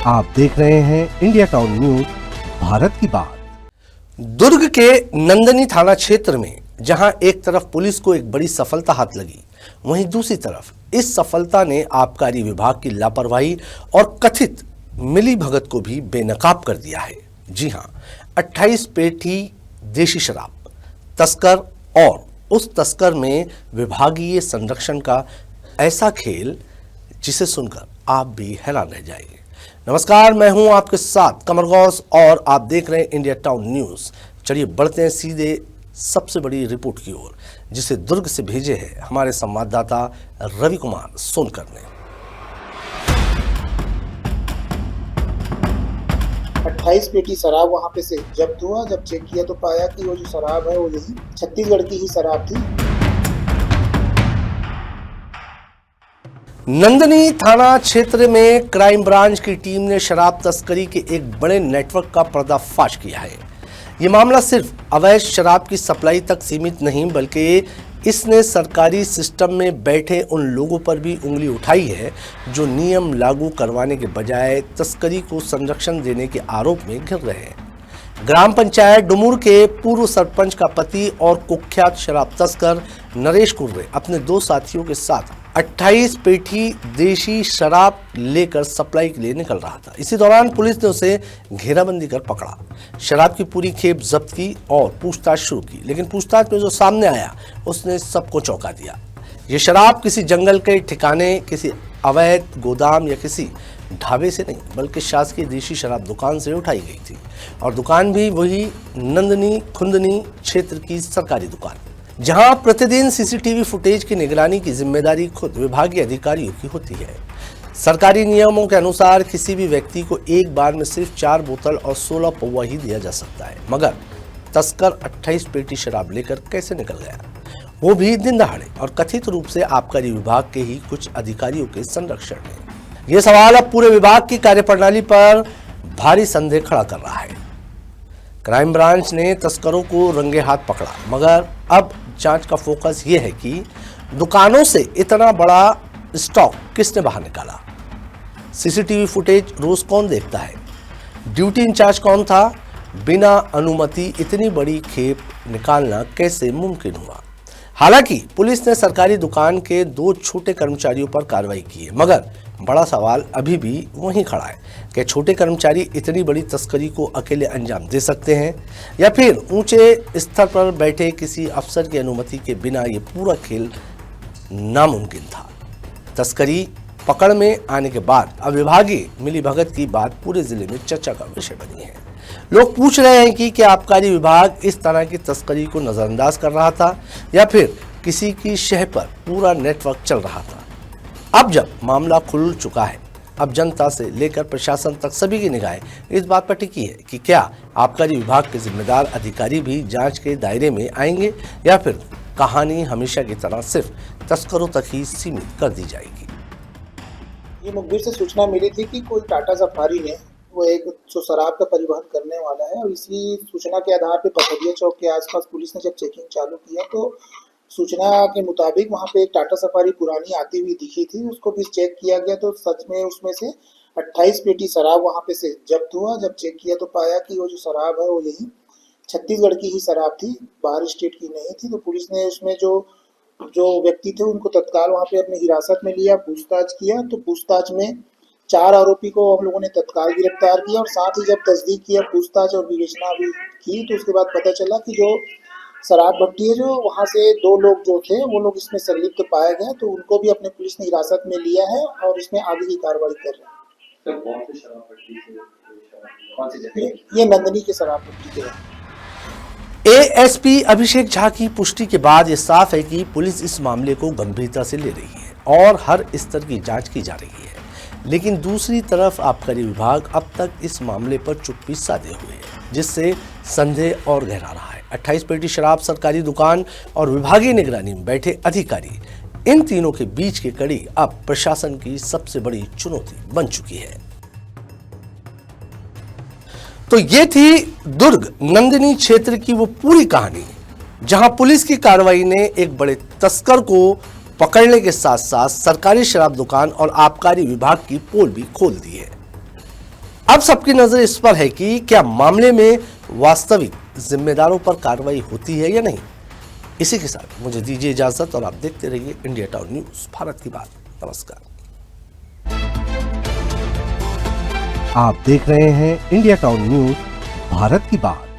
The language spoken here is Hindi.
आप देख रहे हैं इंडिया टाउन न्यूज, भारत की बात। दुर्ग के नंदनी थाना क्षेत्र में जहां एक तरफ पुलिस को एक बड़ी सफलता हाथ लगी, वहीं दूसरी तरफ इस सफलता ने आबकारी विभाग की लापरवाही और कथित मिलीभगत को भी बेनकाब कर दिया है। जी हां, 28 पेटी देशी शराब तस्कर और उस तस्कर में विभागीय संरक्षण का ऐसा खेल जिसे सुनकर आप भी हैरान रह जाएंगे। नमस्कार, मैं हूं आपके साथ कमर गौस और आप देख रहे हैं इंडिया टाउन न्यूज। चलिए बढ़ते हैं सीधे सबसे बड़ी रिपोर्ट की ओर, जिसे दुर्ग से भेजे हैं हमारे संवाददाता रवि कुमार सोनकर ने। 28 पेटी शराब वहां पे से जब्त हुआ। जब चेक किया तो पाया कि वो जो शराब है वो यही छत्तीसगढ़ की ही शराब थी। नंदनी थाना क्षेत्र में क्राइम ब्रांच की टीम ने शराब तस्करी के एक बड़े नेटवर्क का पर्दाफाश किया है। ये मामला सिर्फ अवैध शराब की सप्लाई तक सीमित नहीं, बल्कि इसने सरकारी सिस्टम में बैठे उन लोगों पर भी उंगली उठाई है जो नियम लागू करवाने के बजाय तस्करी को संरक्षण देने के आरोप में घिर रहे हैं। ग्राम पंचायत डुमूर के पूर्व सरपंच का पति और कुख्यात शराब तस्कर नरेश कुर्रे अपने दो साथियों के साथ 28 पेटी देशी शराब लेकर सप्लाई के लिए निकल रहा था। इसी दौरान पुलिस ने उसे घेराबंदी कर पकड़ा, शराब की पूरी खेप जब्त की और पूछताछ शुरू की। लेकिन पूछताछ में जो सामने आया उसने सबको चौंका दिया। ये शराब किसी जंगल के ठिकाने, किसी अवैध गोदाम या किसी ढाबे से नहीं, बल्कि शासकीय देशी शराब दुकान से उठाई गई थी, और दुकान भी वही नंदनी खुंदनी क्षेत्र की सरकारी दुकान, जहां प्रतिदिन सीसीटीवी फुटेज की निगरानी की जिम्मेदारी खुद विभागीय अधिकारियों की होती है। सरकारी नियमों के अनुसार किसी भी व्यक्ति को एक बार में सिर्फ 4 बोतल और 16 पौवा ही दिया जा सकता है, मगर तस्कर 28 पेटी शराब लेकर कैसे निकल गया, वो भी दिन दहाड़े और कथित रूप से आबकारी विभाग के ही कुछ अधिकारियों के संरक्षण में। ये सवाल अब पूरे विभाग की कार्यप्रणाली पर भारी संदेह खड़ा कर रहा है। क्राइम ब्रांच ने तस्करों को रंगे हाथ पकड़ा, मगर अब जांच का फोकस ये है कि दुकानों से इतना बड़ा स्टॉक किसने बाहर निकाला, सीसीटीवी फुटेज रोज कौन देखता है, ड्यूटी इंचार्ज कौन था, बिना अनुमति इतनी बड़ी खेप निकालना कैसे मुमकिन हुआ। हालांकि पुलिस ने सरकारी दुकान के 2 छोटे कर्मचारियों पर कार्रवाई की है, मगर बड़ा सवाल अभी भी वहीं खड़ा है कि छोटे कर्मचारी इतनी बड़ी तस्करी को अकेले अंजाम दे सकते हैं या फिर ऊंचे स्तर पर बैठे किसी अफसर की अनुमति के बिना ये पूरा खेल नामुमकिन था। तस्करी पकड़ में आने के बाद अब विभागीय मिलीभगत की बात पूरे जिले में चर्चा का विषय बनी है। लोग पूछ रहे हैं कि क्या आबकारी विभाग इस तरह की तस्करी को नजरअंदाज कर रहा था या फिर किसी की शह पर पूरा नेटवर्क चल रहा था। अब जब मामला खुल चुका है, अब जनता से लेकर प्रशासन तक सभी की निगाहें इस बात पर टिकी है कि क्या आबकारी विभाग के जिम्मेदार अधिकारी भी जांच के दायरे में आएंगे या फिर कहानी हमेशा की तरह सिर्फ तस्करों तक ही सीमित कर दी जाएगी। ये मुखबिर से सूचना मिली थी कि कोई टाटा सफारी ने वो एक शराब का परिवहन करने वाला है, और इसी सूचना के आधार पर पथरिया चौक के आसपास पुलिस ने जब चेकिंग चालू किया तो सूचना के मुताबिक वहां पे एक टाटा सफारी पुरानी आती हुई दिखी थी। उसको भी चेक किया गया तो सच में उसमें से 28 पेटी शराब वहां पे से जब्त हुआ। जब चेक किया तो पाया कि वो जो शराब है वो यही छत्तीसगढ़ की ही शराब थी, बाहर स्टेट की नहीं थी। तो पुलिस ने उसमें जो व्यक्ति थे उनको तत्काल वहां पे अपनी हिरासत में लिया, पूछताछ किया। तो पूछताछ में 4 आरोपी को हम लोगों ने तत्काल गिरफ्तार किया, और साथ ही जब तस्दीक किया, पूछताछ और विवेचना भी की, तो उसके बाद पता चला कि जो शराब भट्टी है, जो वहां से 2 लोग जो थे वो लोग इसमें संलिप्त पाए गए, तो उनको भी अपने पुलिस ने हिरासत में लिया है और इसमें आगे की कार्रवाई कर रहे हैं। ये नंदनी के शराब भट्टी के एएसपी अभिषेक झा की पुष्टि के बाद ये साफ है कि पुलिस इस मामले को गंभीरता से ले रही है और हर स्तर की जांच की जा रही है। लेकिन दूसरी तरफ आबकारी विभाग अब तक इस मामले पर चुप्पी साधे हुए है, जिससे संदेह और गहरा रहा है। 28 पेटी शराब, सरकारी दुकान और विभागीय निगरानी में बैठे अधिकारी, इन तीनों के बीच की कड़ी अब प्रशासन की सबसे बड़ी चुनौती बन चुकी है। तो ये थी दुर्ग नंदिनी क्षेत्र की वो पूरी कहानी, जहां पुलिस की कार्रवाई ने एक बड़े तस्कर को पकड़ने के साथ साथ सरकारी शराब दुकान और आबकारी विभाग की पोल भी खोल दी है। अब सबकी नजर इस पर है कि क्या मामले में वास्तविक जिम्मेदारों पर कार्रवाई होती है या नहीं। इसी के साथ मुझे दीजिए इजाजत और आप देखते रहिए इंडिया टाउन न्यूज, भारत की बात। नमस्कार। आप देख रहे हैं इंडिया टाउन न्यूज, भारत की बात।